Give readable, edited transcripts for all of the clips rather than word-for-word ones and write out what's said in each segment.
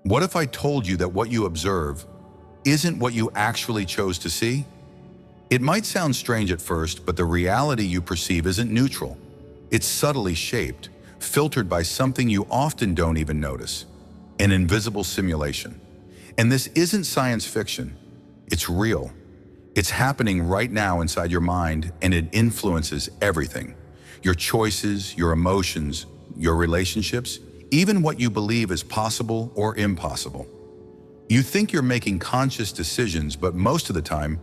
What if I told you that what you observe isn't what you actually chose to see? It might sound strange at first, but the reality you perceive isn't neutral. It's subtly shaped, filtered by something you often don't even notice: an invisible simulation. And this isn't science fiction. It's real. It's happening right now inside your mind, and it influences everything: your choices, your emotions, your relationships, even what you believe is possible or impossible. You think you're making conscious decisions, but most of the time,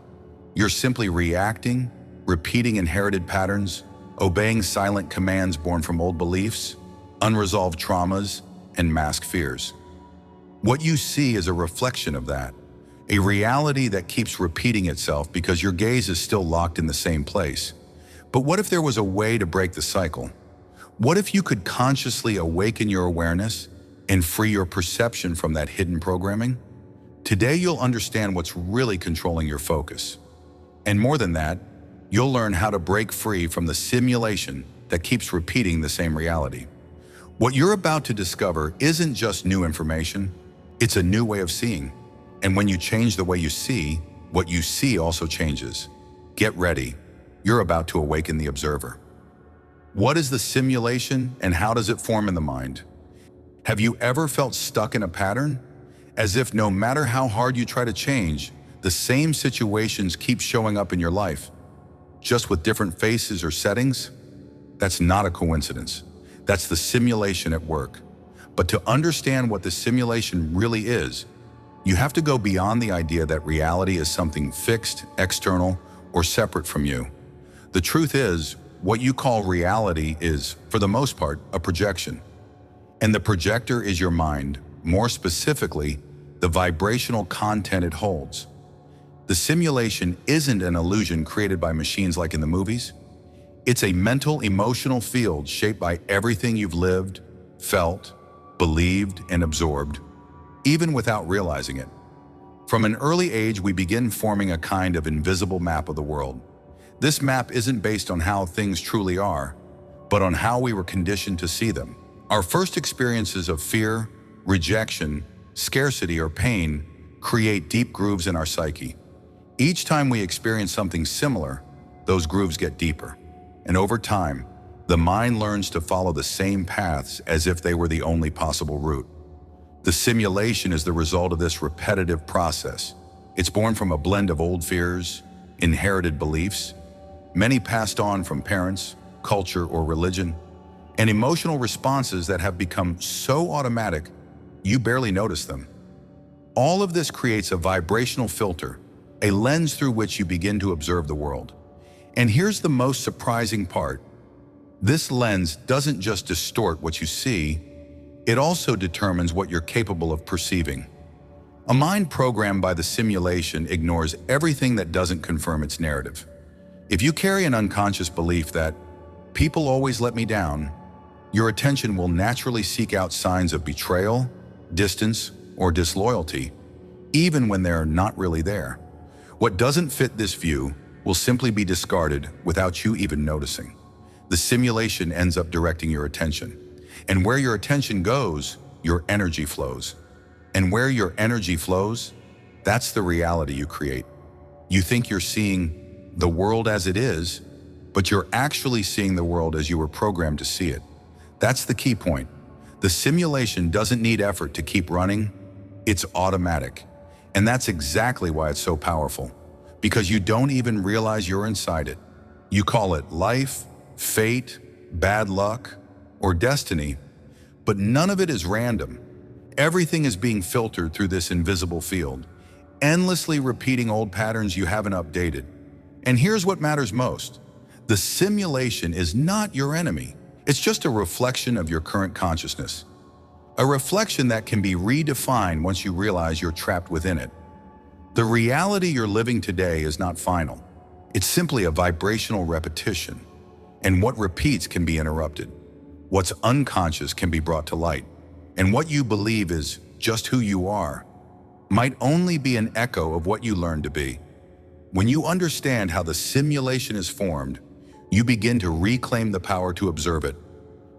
you're simply reacting, repeating inherited patterns, obeying silent commands born from old beliefs, unresolved traumas, and masked fears. What you see is a reflection of that, a reality that keeps repeating itself because your gaze is still locked in the same place. But what if there was a way to break the cycle? What if you could consciously awaken your awareness and free your perception from that hidden programming? Today, you'll understand what's really controlling your focus. And more than that, you'll learn how to break free from the simulation that keeps repeating the same reality. What you're about to discover isn't just new information, it's a new way of seeing. And when you change the way you see, what you see also changes. Get ready. You're about to awaken the observer. What is the simulation, and how does it form in the mind? Have you ever felt stuck in a pattern? As if no matter how hard you try to change, the same situations keep showing up in your life, just with different faces or settings? That's not a coincidence. That's the simulation at work. But to understand what the simulation really is, you have to go beyond the idea that reality is something fixed, external, or separate from you. The truth is, what you call reality is, for the most part, a projection. And the projector is your mind, more specifically, the vibrational content it holds. The simulation isn't an illusion created by machines like in the movies. It's a mental, emotional field shaped by everything you've lived, felt, believed, and absorbed, even without realizing it. From an early age, we begin forming a kind of invisible map of the world. This map isn't based on how things truly are, but on how we were conditioned to see them. Our first experiences of fear, rejection, scarcity, or pain create deep grooves in our psyche. Each time we experience something similar, those grooves get deeper. And over time, the mind learns to follow the same paths as if they were the only possible route. The simulation is the result of this repetitive process. It's born from a blend of old fears, inherited beliefs, many passed on from parents, culture, or religion, and emotional responses that have become so automatic you barely notice them. All of this creates a vibrational filter, a lens through which you begin to observe the world. And here's the most surprising part. This lens doesn't just distort what you see, it also determines what you're capable of perceiving. A mind programmed by the simulation ignores everything that doesn't confirm its narrative. If you carry an unconscious belief that people always let me down, your attention will naturally seek out signs of betrayal, distance, or disloyalty, even when they're not really there. What doesn't fit this view will simply be discarded without you even noticing. The simulation ends up directing your attention. And where your attention goes, your energy flows. And where your energy flows, that's the reality you create. You think you're seeing the world as it is, but you're actually seeing the world as you were programmed to see it. That's the key point. The simulation doesn't need effort to keep running. It's automatic. And that's exactly why it's so powerful. Because you don't even realize you're inside it. You call it life, fate, bad luck, or destiny, but none of it is random. Everything is being filtered through this invisible field, endlessly repeating old patterns you haven't updated. And here's what matters most. The simulation is not your enemy. It's just a reflection of your current consciousness. A reflection that can be redefined once you realize you're trapped within it. The reality you're living today is not final. It's simply a vibrational repetition. And what repeats can be interrupted. What's unconscious can be brought to light. And what you believe is just who you are might only be an echo of what you learned to be. When you understand how the simulation is formed, you begin to reclaim the power to observe it,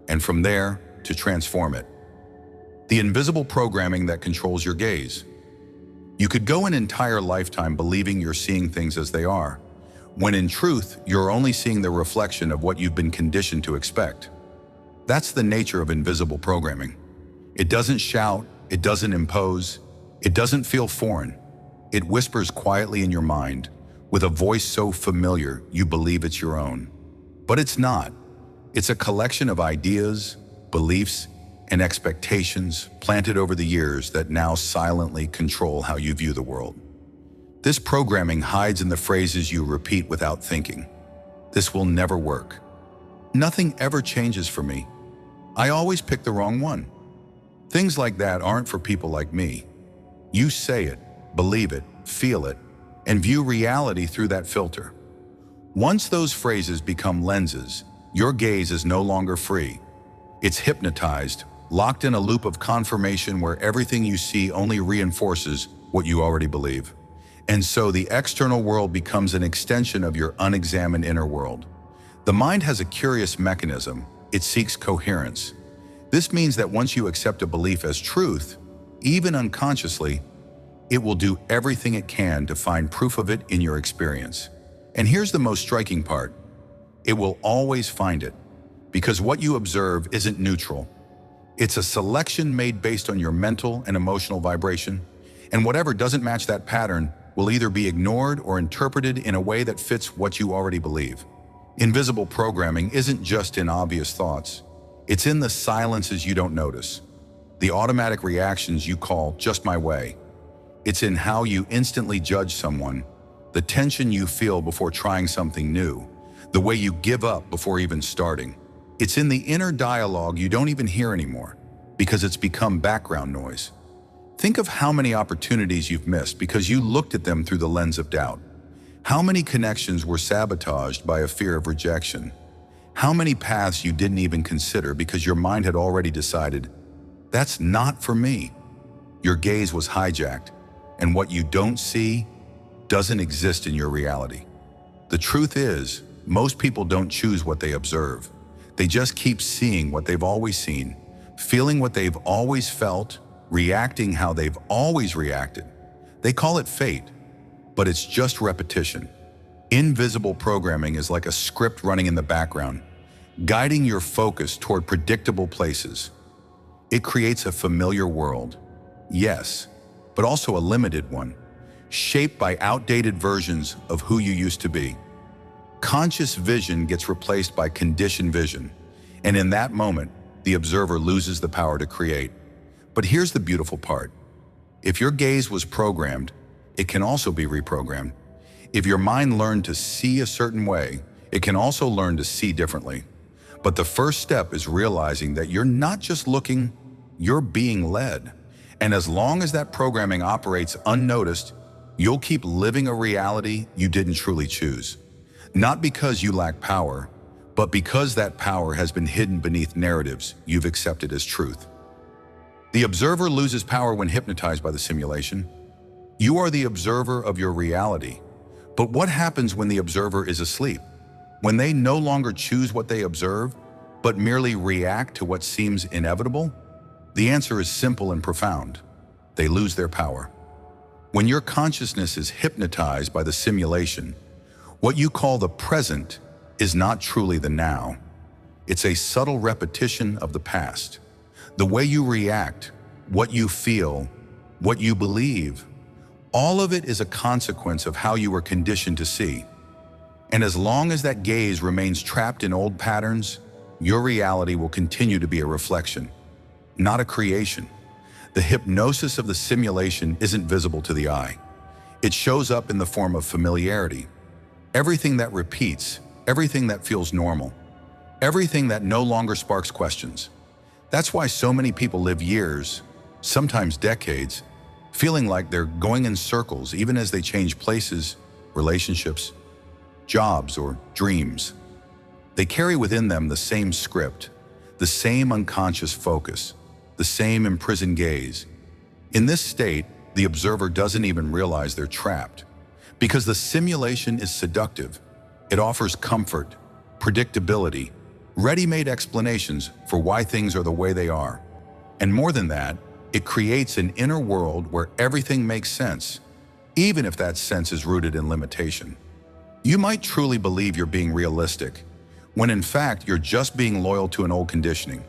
and from there, to transform it. the invisible programming that controls your gaze. You could go an entire lifetime believing you're seeing things as they are, when in truth, you're only seeing the reflection of what you've been conditioned to expect. That's the nature of invisible programming. It doesn't shout, it doesn't impose, it doesn't feel foreign. It whispers quietly in your mind, with a voice so familiar you believe it's your own. But it's not. It's a collection of ideas, beliefs, and expectations planted over the years that now silently control how you view the world. This programming hides in the phrases you repeat without thinking. This will never work. Nothing ever changes for me. I always pick the wrong one. Things like that aren't for people like me. You say it, believe it, feel it, and view reality through that filter. Once those phrases become lenses, your gaze is no longer free. It's hypnotized, locked in a loop of confirmation where everything you see only reinforces what you already believe. And so the external world becomes an extension of your unexamined inner world. The mind has a curious mechanism. It seeks coherence. This means that once you accept a belief as truth, even unconsciously, it will do everything it can to find proof of it in your experience. And here's the most striking part. It will always find it, because what you observe isn't neutral. It's a selection made based on your mental and emotional vibration, and whatever doesn't match that pattern will either be ignored or interpreted in a way that fits what you already believe. Invisible programming isn't just in obvious thoughts. It's in the silences you don't notice, the automatic reactions you call just my way. It's in how you instantly judge someone, the tension you feel before trying something new, the way you give up before even starting. It's in the inner dialogue you don't even hear anymore, because it's become background noise. Think of how many opportunities you've missed because you looked at them through the lens of doubt. How many connections were sabotaged by a fear of rejection? How many paths you didn't even consider because your mind had already decided, that's not for me. Your gaze was hijacked, and what you don't see doesn't exist in your reality. The truth is, most people don't choose what they observe. They just keep seeing what they've always seen, feeling what they've always felt, reacting how they've always reacted. They call it fate, but it's just repetition. Invisible programming is like a script running in the background, guiding your focus toward predictable places. It creates a familiar world, yes, but also a limited one, shaped by outdated versions of who you used to be. Conscious vision gets replaced by conditioned vision, and in that moment, the observer loses the power to create. But here's the beautiful part. If your gaze was programmed, it can also be reprogrammed. If your mind learned to see a certain way, it can also learn to see differently. But the first step is realizing that you're not just looking, you're being led. And as long as that programming operates unnoticed, you'll keep living a reality you didn't truly choose. Not because you lack power, but because that power has been hidden beneath narratives you've accepted as truth. The observer loses power when hypnotized by the simulation. You are the observer of your reality. But what happens when the observer is asleep? When they no longer choose what they observe, but merely react to what seems inevitable? The answer is simple and profound. They lose their power. When your consciousness is hypnotized by the simulation, what you call the present is not truly the now. It's a subtle repetition of the past. The way you react, what you feel, what you believe, all of it is a consequence of how you were conditioned to see. And as long as that gaze remains trapped in old patterns, your reality will continue to be a reflection, not a creation. The hypnosis of the simulation isn't visible to the eye. It shows up in the form of familiarity. Everything that repeats, everything that feels normal, everything that no longer sparks questions. That's why so many people live years, sometimes decades, feeling like they're going in circles even as they change places, relationships, jobs, or dreams. They carry within them the same script, the same unconscious focus, the same imprisoned gaze. In this state, the observer doesn't even realize they're trapped, because the simulation is seductive. It offers comfort, predictability, ready-made explanations for why things are the way they are. And more than that, it creates an inner world where everything makes sense, even if that sense is rooted in limitation. You might truly believe you're being realistic, when in fact you're just being loyal to an old conditioning.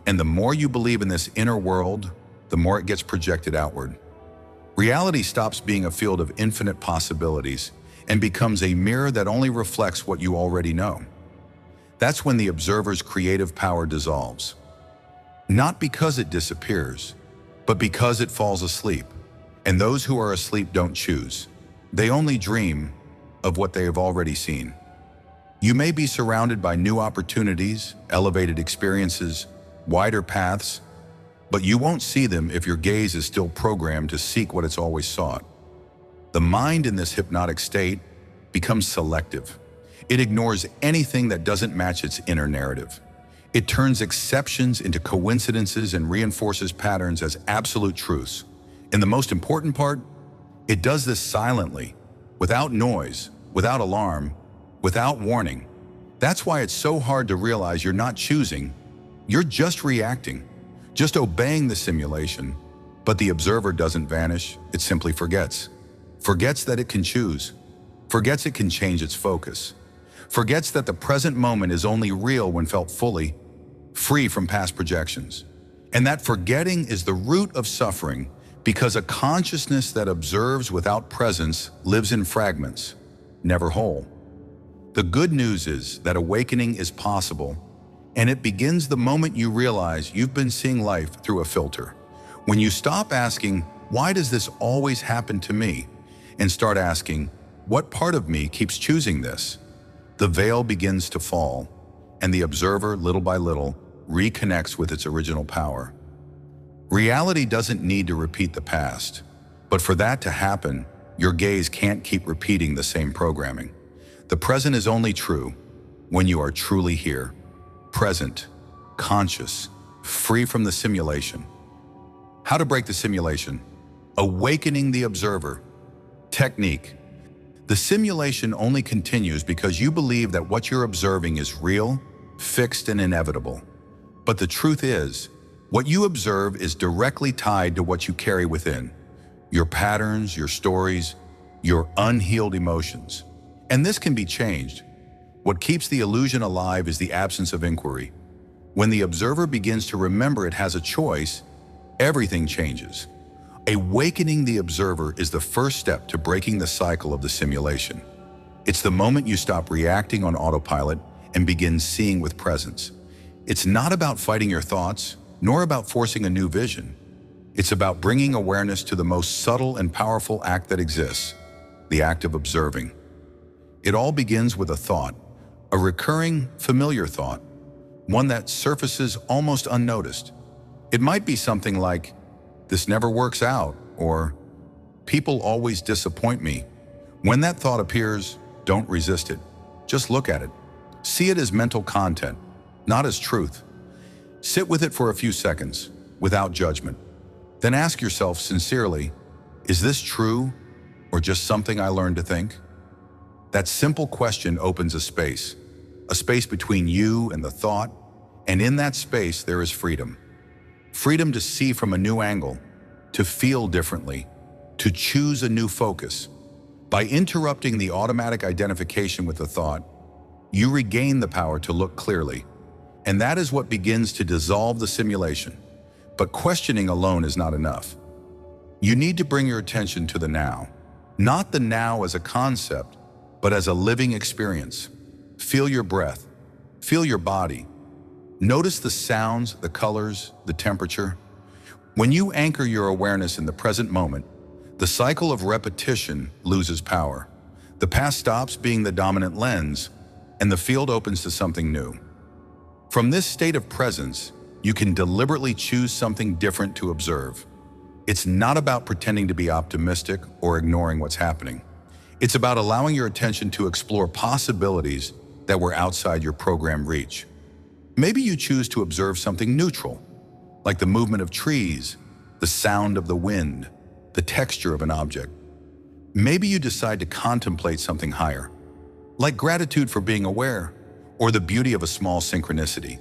And the more you believe in this inner world, the more it gets projected outward. Reality stops being a field of infinite possibilities and becomes a mirror that only reflects what you already know. That's when the observer's creative power dissolves. Not because it disappears, but because it falls asleep. And those who are asleep don't choose. They only dream of what they have already seen. You may be surrounded by new opportunities, elevated experiences, wider paths, but you won't see them if your gaze is still programmed to seek what it's always sought. The mind in this hypnotic state becomes selective. It ignores anything that doesn't match its inner narrative. It turns exceptions into coincidences and reinforces patterns as absolute truths. And the most important part, it does this silently, without noise, without alarm, without warning. That's why it's so hard to realize you're not choosing, you're just reacting, just obeying the simulation. But the observer doesn't vanish, it simply forgets. Forgets that it can choose, forgets it can change its focus, forgets that the present moment is only real when felt fully, free from past projections. And that forgetting is the root of suffering, because a consciousness that observes without presence lives in fragments, never whole. The good news is that awakening is possible, and it begins the moment you realize you've been seeing life through a filter. When you stop asking, "Why does this always happen to me?" and start asking, "What part of me keeps choosing this?" the veil begins to fall, and the observer, little by little, reconnects with its original power. Reality doesn't need to repeat the past, but for that to happen, your gaze can't keep repeating the same programming. The present is only true when you are truly here, present, conscious, free from the simulation. How to break the simulation? Awakening the observer. Technique. The simulation only continues because you believe that what you're observing is real, fixed, and inevitable. But the truth is, what you observe is directly tied to what you carry within, your patterns, your stories, your unhealed emotions. And this can be changed. What keeps the illusion alive is the absence of inquiry. When the observer begins to remember it has a choice, everything changes. Awakening the observer is the first step to breaking the cycle of the simulation. It's the moment you stop reacting on autopilot and begin seeing with presence. It's not about fighting your thoughts, nor about forcing a new vision. It's about bringing awareness to the most subtle and powerful act that exists, the act of observing. It all begins with a thought, a recurring, familiar thought, one that surfaces almost unnoticed. It might be something like, "This never works out," or "People always disappoint me." When that thought appears, don't resist it. Just look at it. See it as mental content, not as truth. Sit with it for a few seconds, without judgment. Then ask yourself sincerely, is this true or just something I learned to think? That simple question opens a space between you and the thought, and in that space there is freedom. Freedom to see from a new angle, to feel differently, to choose a new focus. By interrupting the automatic identification with the thought, you regain the power to look clearly. And that is what begins to dissolve the simulation. But questioning alone is not enough. You need to bring your attention to the now. Not the now as a concept, but as a living experience. Feel your breath. Feel your body. Notice the sounds, the colors, the temperature. When you anchor your awareness in the present moment, the cycle of repetition loses power. The past stops being the dominant lens, and the field opens to something new. From this state of presence, you can deliberately choose something different to observe. It's not about pretending to be optimistic or ignoring what's happening. It's about allowing your attention to explore possibilities that were outside your program reach. Maybe you choose to observe something neutral, like the movement of trees, the sound of the wind, the texture of an object. Maybe you decide to contemplate something higher, like gratitude for being aware, or the beauty of a small synchronicity.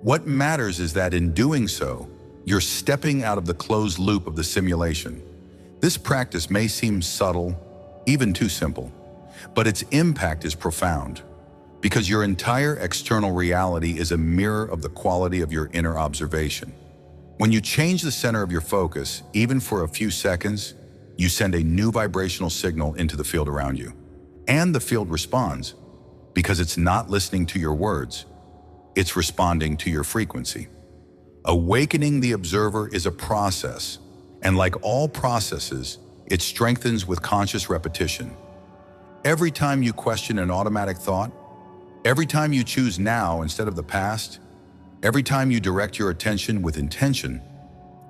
What matters is that in doing so, You're stepping out of the closed loop of the simulation. This practice may seem subtle, even too simple, but its impact is profound because your entire external reality is a mirror of the quality of your inner observation. When you change the center of your focus, even for a few seconds, you send a new vibrational signal into the field around you. And the field responds because it's not listening to your words, it's responding to your frequency. Awakening the observer is a process, and like all processes, it strengthens with conscious repetition. Every time you question an automatic thought, every time you choose now instead of the past, every time you direct your attention with intention,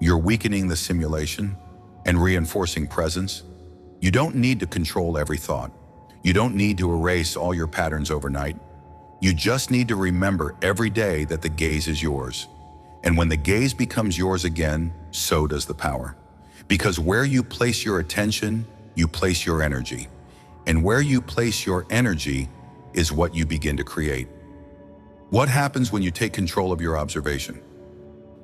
you're weakening the simulation and reinforcing presence. You don't need to control every thought. You don't need to erase all your patterns overnight. You just need to remember every day that the gaze is yours. And when the gaze becomes yours again, so does the power. Because where you place your attention, you place your energy. And where you place your energy is what you begin to create. What happens when you take control of your observation?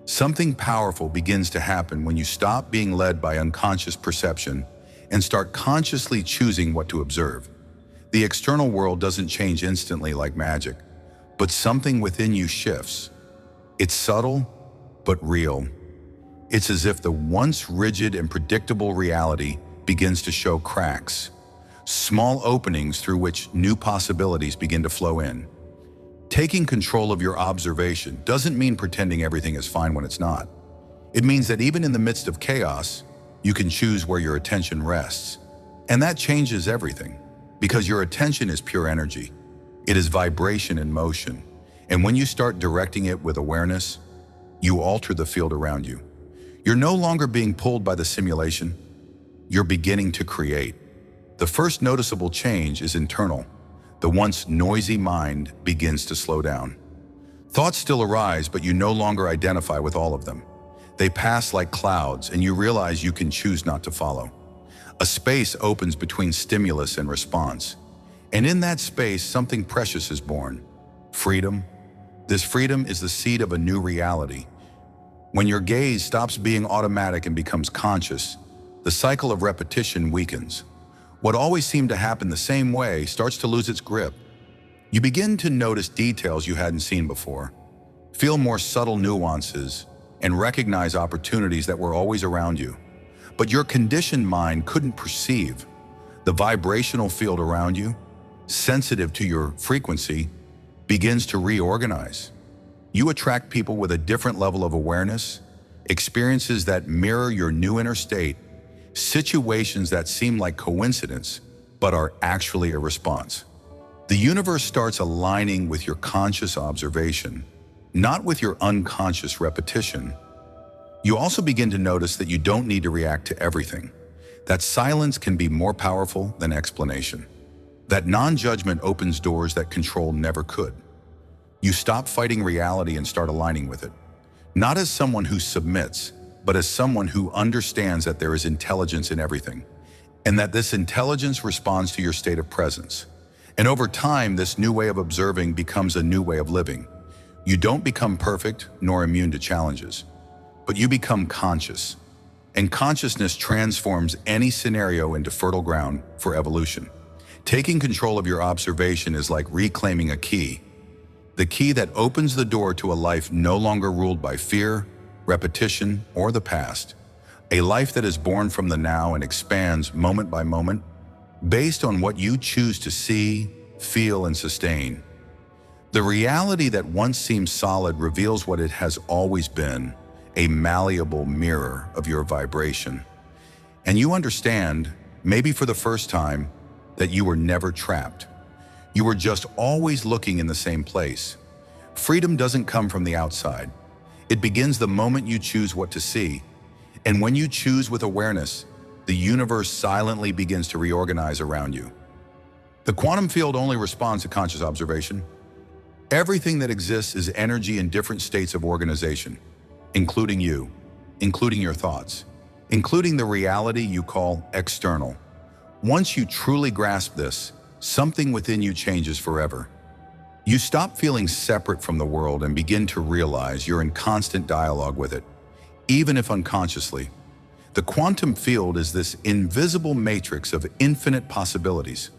Something powerful begins to happen when you stop being led by unconscious perception and start consciously choosing what to observe. The external world doesn't change instantly like magic, but something within you shifts. It's subtle, but real. It's as if the once rigid and predictable reality begins to show cracks, small openings through which new possibilities begin to flow in. Taking control of your observation doesn't mean pretending everything is fine when it's not. It means that even in the midst of chaos, you can choose where your attention rests. And that changes everything, because your attention is pure energy. It is vibration in motion. And when you start directing it with awareness, you alter the field around you. You're no longer being pulled by the simulation. You're beginning to create. The first noticeable change is internal. The once noisy mind begins to slow down. Thoughts still arise, but you no longer identify with all of them. They pass like clouds, and you realize you can choose not to follow. A space opens between stimulus and response. And in that space, something precious is born. Freedom. This freedom is the seed of a new reality. When your gaze stops being automatic and becomes conscious, the cycle of repetition weakens. What always seemed to happen the same way starts to lose its grip. You begin to notice details you hadn't seen before, feel more subtle nuances, and recognize opportunities that were always around you. But your conditioned mind couldn't perceive. The vibrational field around you, sensitive to your frequency, begins to reorganize. You attract people with a different level of awareness, experiences that mirror your new inner state, situations that seem like coincidence, but are actually a response. The universe starts aligning with your conscious observation, not with your unconscious repetition. You also begin to notice that you don't need to react to everything, that silence can be more powerful than explanation, that non-judgment opens doors that control never could. You stop fighting reality and start aligning with it, not as someone who submits, but as someone who understands that there is intelligence in everything, and that this intelligence responds to your state of presence. And over time, this new way of observing becomes a new way of living. You don't become perfect nor immune to challenges, but you become conscious. And consciousness transforms any scenario into fertile ground for evolution. Taking control of your observation is like reclaiming a key, the key that opens the door to a life no longer ruled by fear, repetition, or the past. A life that is born from the now and expands moment by moment, based on what you choose to see, feel, and sustain. The reality that once seemed solid reveals what it has always been, a malleable mirror of your vibration. And you understand, maybe for the first time, that you were never trapped. You were just always looking in the same place. Freedom doesn't come from the outside. It begins the moment you choose what to see. And when you choose with awareness, the universe silently begins to reorganize around you. The quantum field only responds to conscious observation. Everything that exists is energy in different states of organization, including you, including your thoughts, including the reality you call external. Once you truly grasp this, something within you changes forever. You stop feeling separate from the world and begin to realize you're in constant dialogue with it. even if unconsciously. The quantum field is this invisible matrix of infinite possibilities,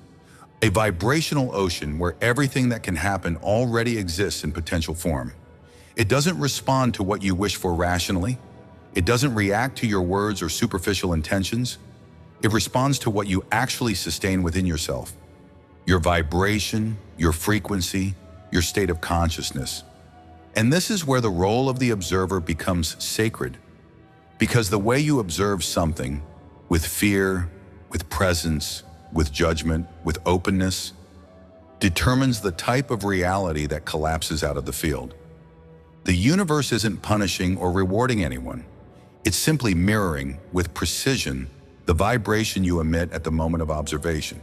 a vibrational ocean where everything that can happen already exists in potential form. It doesn't respond to what you wish for rationally. It doesn't react to your words or superficial intentions. It responds to what you actually sustain within yourself. Your vibration, your frequency, your state of consciousness. And this is where the role of the observer becomes sacred. Because the way you observe something, with fear, with presence, with judgment, with openness, determines the type of reality that collapses out of the field. The universe isn't punishing or rewarding anyone. It's simply mirroring, with precision, the vibration you emit at the moment of observation.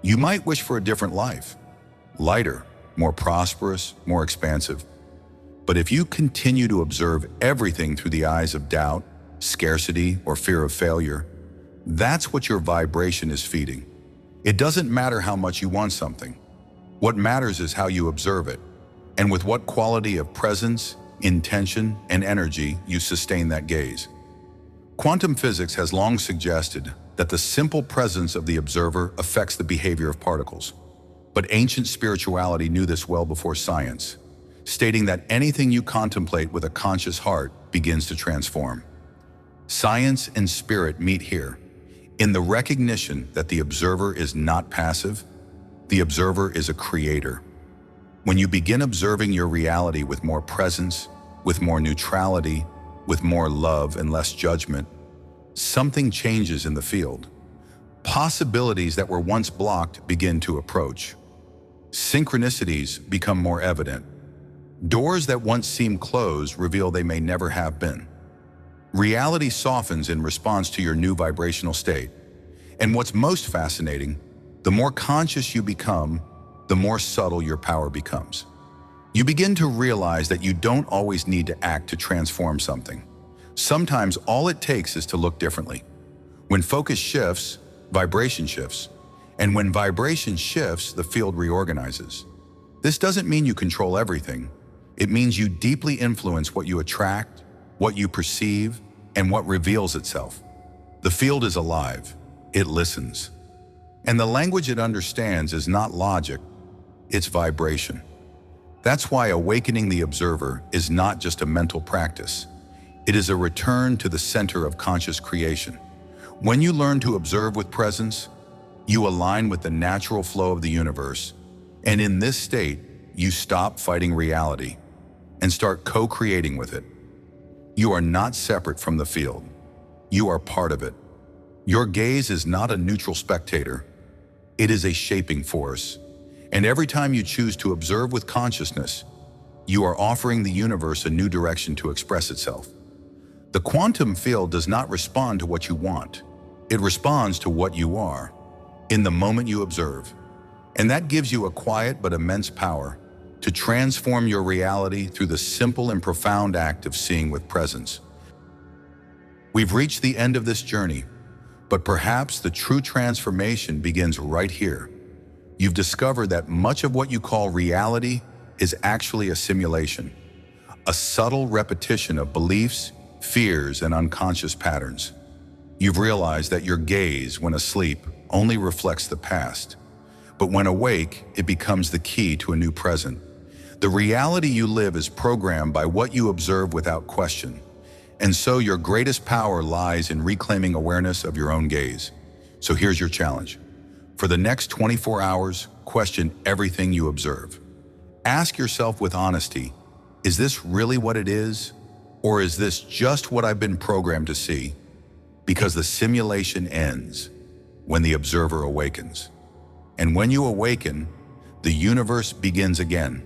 You might wish for a different life, lighter, more prosperous, more expansive. But if you continue to observe everything through the eyes of doubt, scarcity, or fear of failure, that's what your vibration is feeding. It doesn't matter how much you want something. What matters is how you observe it, and with what quality of presence, intention, and energy you sustain that gaze. Quantum physics has long suggested that the simple presence of the observer affects the behavior of particles. But ancient spirituality knew this well before science, stating that anything you contemplate with a conscious heart begins to transform. Science and spirit meet here, in the recognition that the observer is not passive, the observer is a creator. When you begin observing your reality with more presence, with more neutrality, with more love and less judgment, something changes in the field. Possibilities that were once blocked begin to approach. Synchronicities become more evident. Doors that once seemed closed reveal they may never have been. Reality softens in response to your new vibrational state. And what's most fascinating, the more conscious you become, the more subtle your power becomes. You begin to realize that you don't always need to act to transform something. Sometimes all it takes is to look differently. When focus shifts, vibration shifts. And when vibration shifts, the field reorganizes. This doesn't mean you control everything. It means you deeply influence what you attract, what you perceive, and what reveals itself. The field is alive. It listens. And the language it understands is not logic, it's vibration. That's why awakening the observer is not just a mental practice. It is a return to the center of conscious creation. When you learn to observe with presence, you align with the natural flow of the universe. And in this state, you stop fighting reality and start co-creating with it. You are not separate from the field. You are part of it. Your gaze is not a neutral spectator. It is a shaping force. And every time you choose to observe with consciousness, you are offering the universe a new direction to express itself. The quantum field does not respond to what you want. It responds to what you are, in the moment you observe. And that gives you a quiet but immense power to transform your reality through the simple and profound act of seeing with presence. We've reached the end of this journey, but perhaps the true transformation begins right here. You've discovered that much of what you call reality is actually a simulation, a subtle repetition of beliefs, fears, and unconscious patterns. You've realized that your gaze, when asleep, only reflects the past, but when awake, it becomes the key to a new present. The reality you live is programmed by what you observe without question, and so your greatest power lies in reclaiming awareness of your own gaze. So here's your challenge. For the next 24 hours, question everything you observe. Ask yourself with honesty, is this really what it is? Or is this just what I've been programmed to see? Because the simulation ends when the observer awakens. And when you awaken, the universe begins again.